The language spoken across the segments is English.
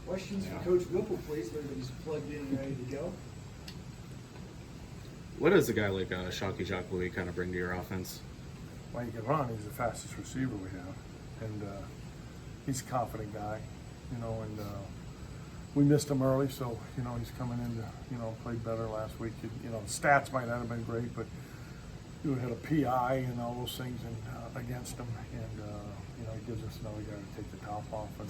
Questions for Coach Whipple, please. Everybody's plugged in and ready to go. What does a guy like Shockey Jacques Louis kind of bring to your offense? Well, he can run. He's the fastest receiver we have, and he's a confident guy, and we missed him early, so he's coming in to played better last week. Stats might not have been great, but we had a PI and all those things against him, and he gives us another guy to take the top off, and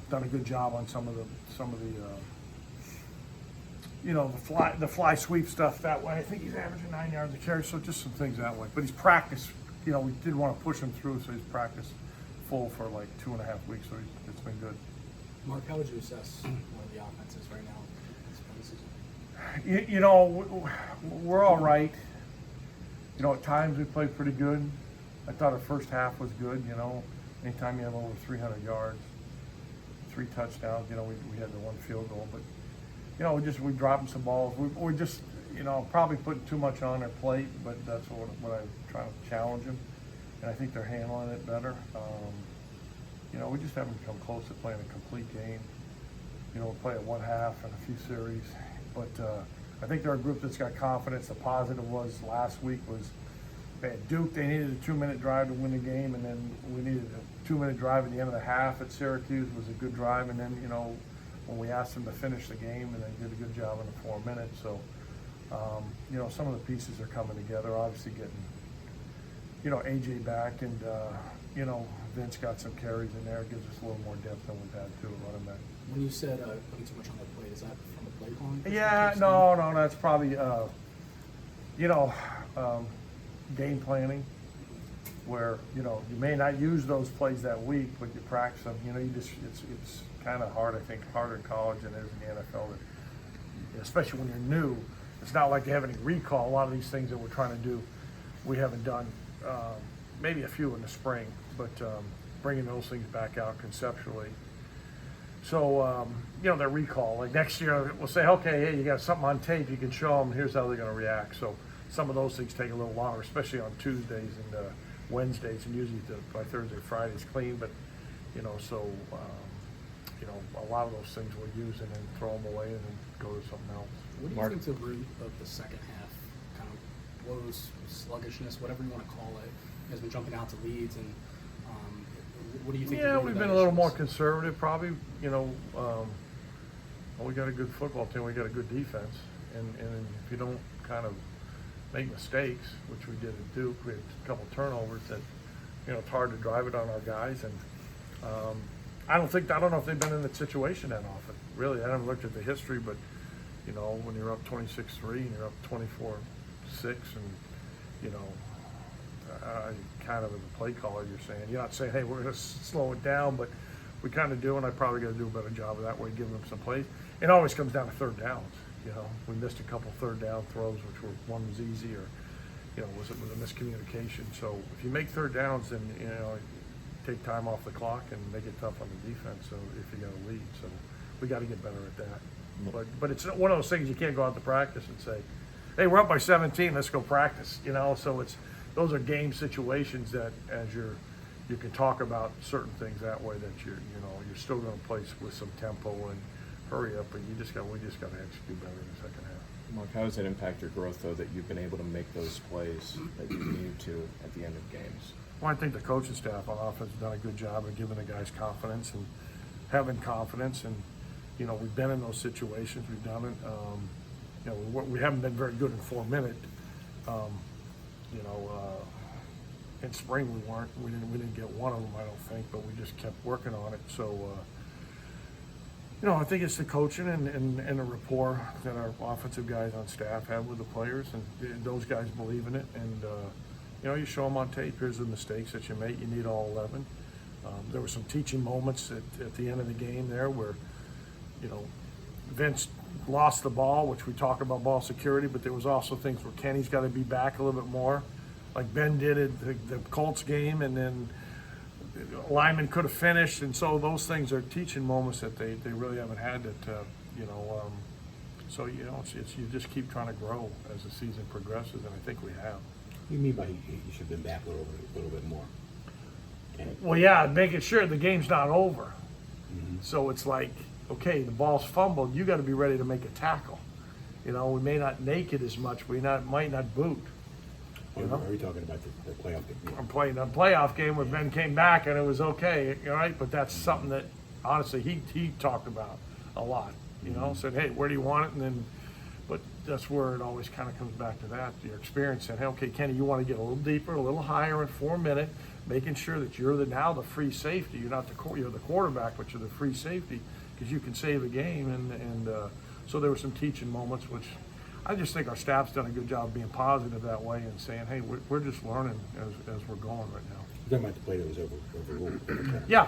done a good job on some of the the fly sweep stuff that way. I think he's averaging 9 yards a carry, so just some things that way. But he's practiced. We didn't want to push him through, so he's practiced full for like 2.5 weeks, so it's been good. Mark, how would you assess one of the offenses right now this season? We're all right. At times we played pretty good. I thought our first half was good. Anytime you have over 300 yards, 3 touchdowns, we had the 1 field goal, but we dropping some balls. We're just, probably putting too much on their plate, but that's what I'm trying to challenge them, and I think they're handling it better. We just haven't come close to playing a complete game. We'll play at 1 half and a few series, but I think they're a group that's got confidence. The positive was last week was they had Duke. They needed a 2-minute drive to win the game, and then we needed a 2-minute drive at the end of the half at Syracuse. Was a good drive, and then when we asked them to finish the game, and they did a good job in the 4 minutes. So some of the pieces are coming together. Obviously getting AJ back, and Vince got some carries in there. It gives us a little more depth than we've had to running back. When you said putting too much on the plate, is that from the play calling? Yeah, no, that's probably game planning, where you may not use those plays that week, but you practice them. It's kind of hard. I think harder in college than it is in the NFL, especially when you're new. It's not like they have any recall. A lot of these things that we're trying to do, we haven't done. Maybe a few in the spring, but bringing those things back out conceptually. So, their recall. Like next year, we'll say, okay, hey, you got something on tape, you can show them, here's how they're going to react. So some of those things take a little longer, especially on Tuesdays and Wednesdays, and usually by Thursday, Friday's clean. But, a lot of those things we'll use and then throw them away and then go to something else. What do you think the root of the second half kind of woes, sluggishness, whatever you want to call it, has been jumping out to leads, and what do you think? Yeah, we've been a little more conservative, probably. We got a good football team. We got a good defense, and if you don't kind of make mistakes, which we did at Duke, we had a couple turnovers that it's hard to drive it on our guys, and I don't know if they've been in that situation that often. Really, I haven't looked at the history, but when you're up 26-3 and you're up 24-6, and kind of as a play caller, you're saying, you're not saying, hey, we're going to slow it down, but we kind of do, and I probably got to do a better job of that way, giving them some plays. It always comes down to third downs. We missed a couple third down throws, which one was easy, or was a miscommunication. So if you make third downs, then take time off the clock and make it tough on the defense. So if you got a lead, so we got to get better at that. But it's one of those things you can't go out to practice and say, hey, we're up by 17, let's go practice. So those are game situations that you can talk about certain things that way, that you're still going to play with some tempo and hurry up, but we just got to execute better in the second half. Mark, how does it impact your growth, though, that you've been able to make those plays that you need to at the end of games? Well, I think the coaching staff on offense has done a good job of giving the guys confidence and having confidence, and we've been in those situations, we've done it. We haven't been very good in 4 minutes. In spring we weren't. We didn't get one of them, I don't think, but we just kept working on it. So, I think it's the coaching and the rapport that our offensive guys on staff have with the players, and those guys believe in it. And you show them on tape. Here's the mistakes that you make. You need all 11. There were some teaching moments at the end of the game there where, Vince lost the ball, which we talk about ball security, but there was also things where Kenny's got to be back a little bit more, like Ben did at the Colts game, and then lineman could have finished, and so those things are teaching moments that they really haven't had. So it's you just keep trying to grow as the season progresses, and I think we have. What do you mean by you should have been back a little bit more? Well, yeah, making sure the game's not over. Mm-hmm. So it's like, okay, the ball's fumbled, you gotta be ready to make a tackle. You know, we may not make it as much, might not boot. Or You know? are you talking about the playoff game? I'm playing a playoff game where Ben came back and it was okay, all right? But that's something that, honestly, he talked about a lot, you know? Said, hey, where do you want it? And then, but that's where it always kind of comes back to that, your experience. Saying, hey, okay, Kenny, you want to get a little deeper, a little higher in 4 minutes, making sure that you're now the free safety. You're not you're the quarterback, but you're the free safety because you can save a game. And so there were some teaching moments, which I just think our staff's done a good job of being positive that way and saying, hey, we're just learning as we're going right now. You're talking about the play that was overruled. Yeah.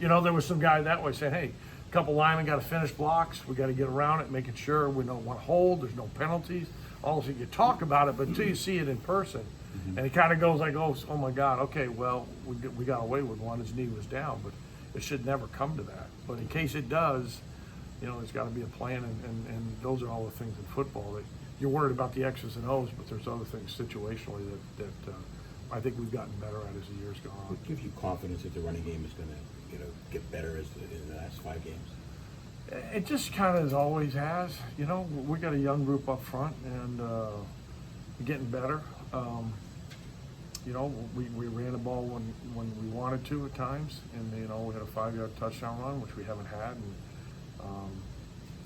You know, there was some guy that way saying, hey, a couple linemen got to finish blocks. We got to get around it, making sure we don't want to hold. There's no penalties. Also, you talk about it, but until you see it in person, and it kind of goes like, oh my God, okay, well, we got away with one. His knee was down, but it should never come to that. But in case it does, you know, there's got to be a plan, and those are all the things in football that you're worried about the X's and O's, but there's other things situationally that I think we've gotten better at as the years go on. What gives you confidence that the running game is going to, get better in the last 5 games? It just kind of always has. You know, we got a young group up front, and getting better. You know, we ran the ball when we wanted to at times, and you know, we had a 5-yard touchdown run, which we haven't had, and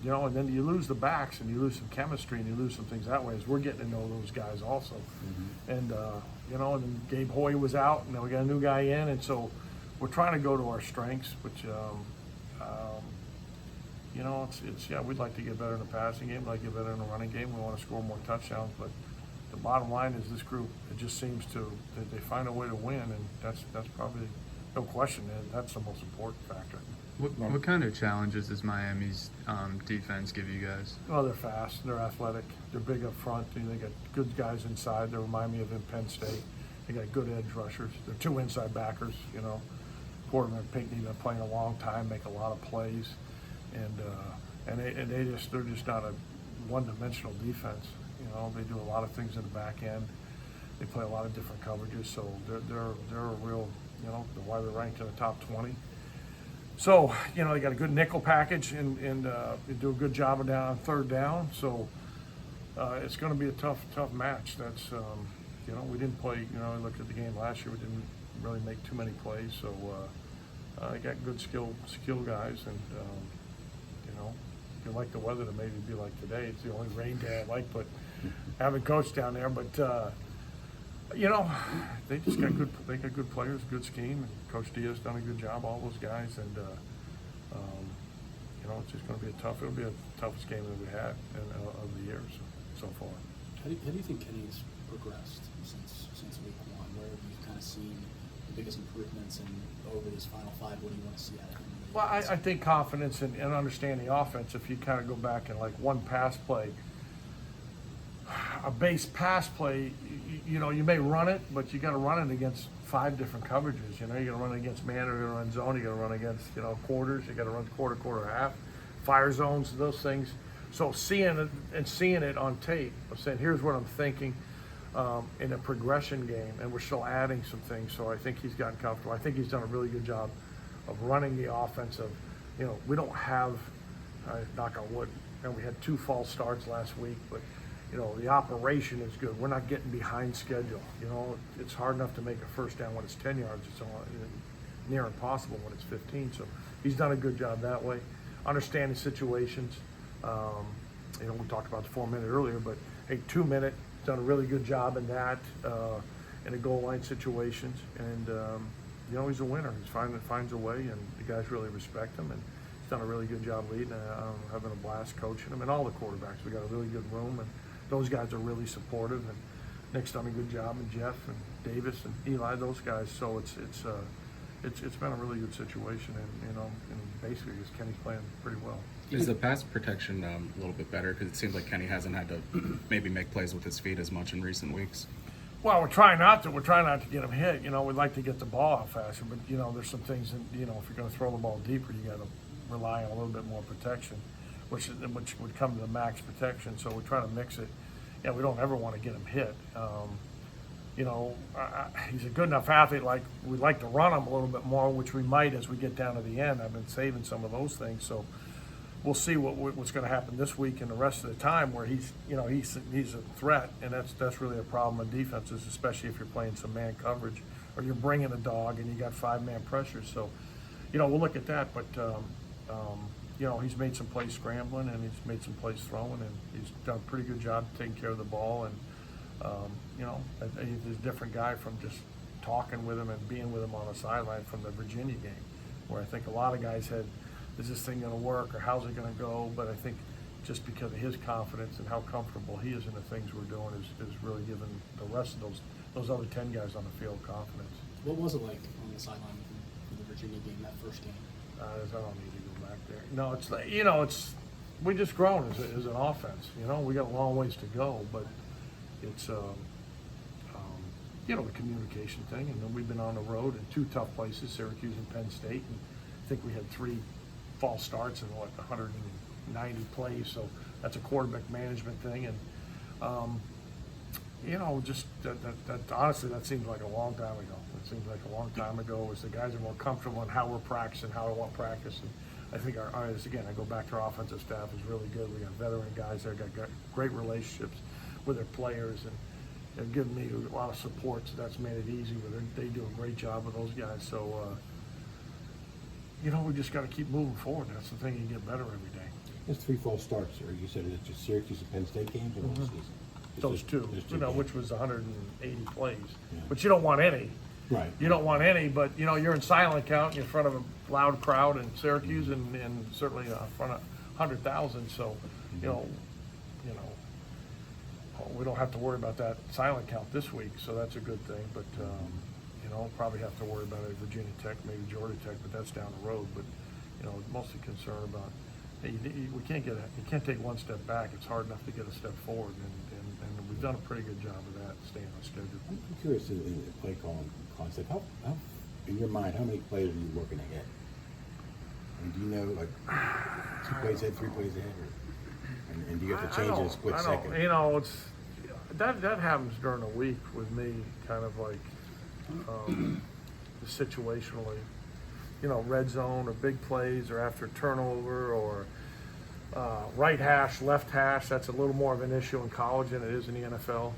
you know, and then you lose the backs, and you lose some chemistry, and you lose some things that way. As we're getting to know those guys also, and you know, and then Gabe Hoy was out, and then we got a new guy in, and so we're trying to go to our strengths, which you know, it's yeah, we'd like to get better in the passing game, we'd like to get better in the running game. We want to score more touchdowns, but the bottom line is this group, it just seems to they find a way to win, and that's probably no question. That's the most important factor. What kind of challenges does Miami's defense give you guys? Well, they're fast, they're athletic, they're big up front. They got good guys inside. They remind me of in Penn State. They got good edge rushers. They're 2 inside backers. You know, Portman and Pinckney been playing a long time, make a lot of plays, and they're just not a one-dimensional defense. You know, they do a lot of things in the back end. They play a lot of different coverages, so they're a real, you know, why they're ranked in the top 20. So, you know, they got a good nickel package, and they do a good job of down on 3rd down. So it's going to be a tough match. That's you know, we didn't play. You know, I looked at the game last year. We didn't really make too many plays. So they got good skill guys, and you know, if you like the weather to maybe be like today, it's the only rain day I like. But having coached down there, but you know, they just got good. They got good players, good scheme, and Coach Diaz done a good job. All those guys, and you know, it's just going to be it'll be the toughest game that we had of the year so far. How do you think Kenny's progressed since week 1? Where have you kind of seen the biggest improvements, and over this final 5, what do you want to see out of him? Well, I think confidence and understanding the offense. If you kind of go back and like one pass play, a base pass play, you know, you may run it, but you got to run it against 5 different coverages. You know, you got to run it against man, or you got to run zone, you got to run against, you know, quarters, you got to run quarter, half, fire zones, those things. So seeing it on tape, of saying, here's what I'm thinking in a progression game, and we're still adding some things. So I think he's gotten comfortable. I think he's done a really good job of running the offense. Of, you know, we don't have, knock on wood, and we had 2 false starts last week, but you know, the operation is good. We're not getting behind schedule. You know, it's hard enough to make a first down when it's 10 yards. It's near impossible when it's 15. So he's done a good job that way. Understanding situations. You know, we talked about the 4-minute earlier, but hey, 2-minute, done a really good job in that, in the goal line situations. And, you know, he's a winner. He finds a way, and the guys really respect him. And he's done a really good job leading, having a blast coaching him, and all the quarterbacks. We got a really good room, and those guys are really supportive, and Nick's done a good job, and Jeff and Davis and Eli, those guys. So it's been a really good situation, and you know, and basically, Kenny's playing pretty well. Is the pass protection a little bit better? Because it seems like Kenny hasn't had to maybe make plays with his feet as much in recent weeks. Well, we're trying not to. We're trying not to get him hit. You know, we'd like to get the ball out faster, but you know, there's some things that, you know, if you're going to throw the ball deeper, you got to rely on a little bit more protection, which would come to the max protection. So we're trying to mix it. Yeah, we don't ever want to get him hit. he's a good enough athlete. Like we'd like to run him a little bit more, which we might as we get down to the end. I've been saving some of those things, so we'll see what's going to happen this week and the rest of the time. Where he's a threat, and that's really a problem in defenses, especially if you're playing some man coverage or you're bringing a dog and you got 5-man pressure. So, we'll look at that, but. He's made some plays scrambling and he's made some plays throwing, and he's done a pretty good job taking care of the ball. And he's a different guy from just talking with him and being with him on the sideline from the Virginia game, where I think a lot of guys had, is this thing going to work or how's it going to go? But I think just because of his confidence and how comfortable he is in the things we're doing is really giving the rest of those other 10 guys on the field confidence. What was it like on the sideline for the Virginia game, that first game? I don't need to go back there. No, it's like, we just grown as an offense. We got a long ways to go, but it's the communication thing. And then we've been on the road in 2 tough places, Syracuse and Penn State, and I think we had 3 false starts in 190 plays. So that's a quarterback management thing, and just that honestly, that seems like a long time ago. It seems like a long time ago as the guys are more comfortable in how we're practicing, how I want to practice. And I think I go back to our offensive staff is really good. We got veteran guys there, got great relationships with their players, and they've given me a lot of support, so that's made it easy. But they do a great job with those guys. So, we just got to keep moving forward. That's the thing, you get better every day. There's 3 false starts, or you said it's just Syracuse and Penn State games, or one season? Those two, games. which was 180 plays. Yeah. But you don't want any. Right. You don't want any, but you're in silent count in front of a loud crowd in Syracuse, and certainly in front of 100,000. So, we don't have to worry about that silent count this week. So that's a good thing. But probably have to worry about it at Virginia Tech, maybe Georgia Tech, but that's down the road. But mostly concerned about. Hey, you can't take one step back. It's hard enough to get a step forward, and we've done a pretty good job of that, staying on schedule. I'm curious in the play calling concept, how in your mind, how many plays are you working ahead? And do you know, like, 2 plays ahead, 3 plays ahead, and do you have to change in a split second? It's that happens during the week with me, kind of like situationally. Red zone or big plays or after turnover or right hash, left hash. That's a little more of an issue in college than it is in the NFL.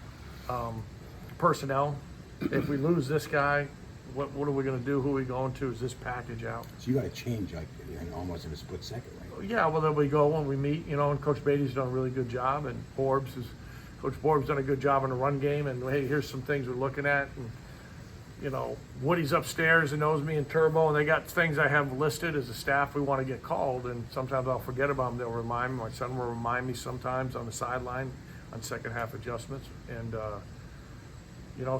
Personnel. If we lose this guy, what are we going to do? Who are we going to? Is this package out? So you got to change almost in a split second, right? Yeah, well, then we go when we meet, and Coach Beatty's done a really good job, and Coach Forbes done a good job in the run game, and hey, here's some things we're looking at. And, Woody's upstairs and knows me and Turbo, and they got things I have listed as a staff we want to get called, and sometimes I'll forget about them. They'll remind me. My son will remind me sometimes on the sideline on second half adjustments, and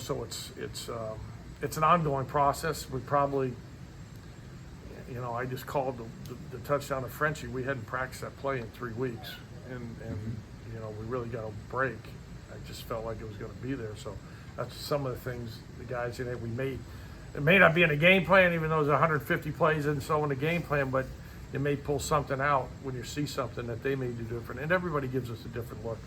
so it's an ongoing process. We probably, I just called the touchdown to Frenchie. We hadn't practiced that play in 3 weeks, and we really got a break. I just felt like it was going to be there, so. That's some of the things the guys we made. It may not be in the game plan, even though there's 150 plays and so in the game plan, but you may pull something out when you see something that they may do different. And everybody gives us a different look,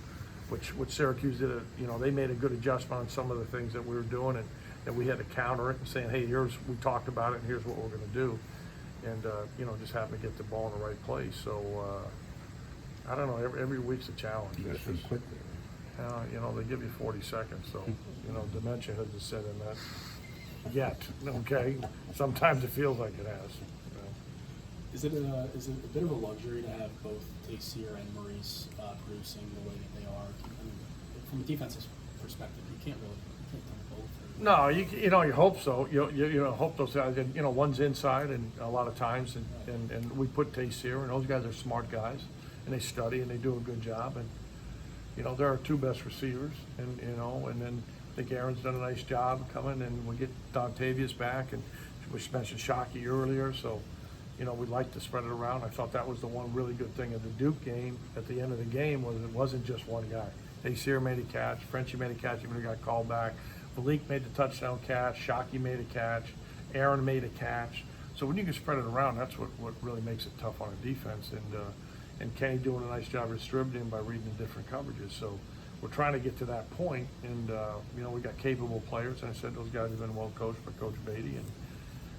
which Syracuse did. They made a good adjustment on some of the things that we were doing, and we had to counter it and saying, hey, we talked about it, and here's what we're going to do. And just happen to get the ball in the right place. So I don't know. Every week's a challenge. You got to think quickly. They give you 40 seconds, so, dementia hasn't set in that yet, okay? Sometimes it feels like it has. Is it a bit of a luxury to have both Tayseer and Maurice producing the way that they are? I mean, from a defensive perspective, you can't do both. No, you hope so. You hope those guys, one's inside and a lot of times, and we put Tayseer, and those guys are smart guys, and they study and they do a good job, and they're our 2 best receivers, and then I think Aaron's done a nice job coming, and we get Dontavius back, and we mentioned Shockey earlier, so we'd like to spread it around. I thought that was the one really good thing of the Duke game at the end of the game was it wasn't just one guy. Tayseer made a catch, Frenchie made a catch, even got called back. Malik made the touchdown catch, Shockey made a catch, Aaron made a catch. So when you can spread it around, that's what really makes it tough on a defense. And Kenny doing a nice job distributing by reading the different coverages. So we're trying to get to that point, and you know, we got capable players. I said those guys have been well coached by Coach Beatty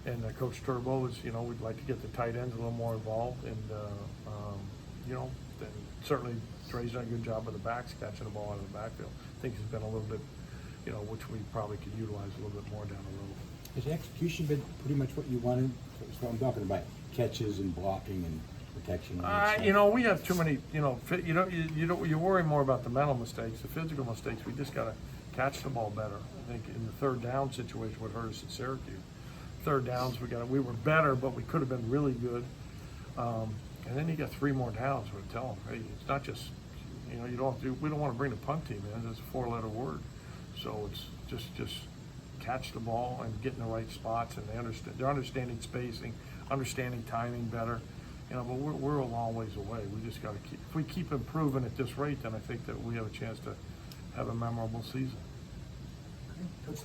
and Coach Turbo. Is, you know, we'd like to get the tight ends a little more involved, and you know, and certainly Dre's done a good job with the backs catching the ball out of the backfield. I think he's been a little bit, you know, which we probably could utilize a little bit more down the road. Has the execution been pretty much what you wanted? That's what I'm talking about, catches and blocking and protection. And that stuff. You know, we have too many. You know, you worry more about the mental mistakes, the physical mistakes. We just got to catch the ball better. I think in the third down situation, what hurt us at Syracuse. Third downs, we were better, but we could have been really good. And then you got 3 more downs. We're telling them, hey, it's not just, you know, we don't want to bring the punt team in. It's a 4-letter word, so it's just catch the ball and get in the right spots, and they're understanding spacing, understanding timing better. You know, but we're a long ways away. We just got to keep. If we keep improving at this rate, then I think that we have a chance to have a memorable season. Coach,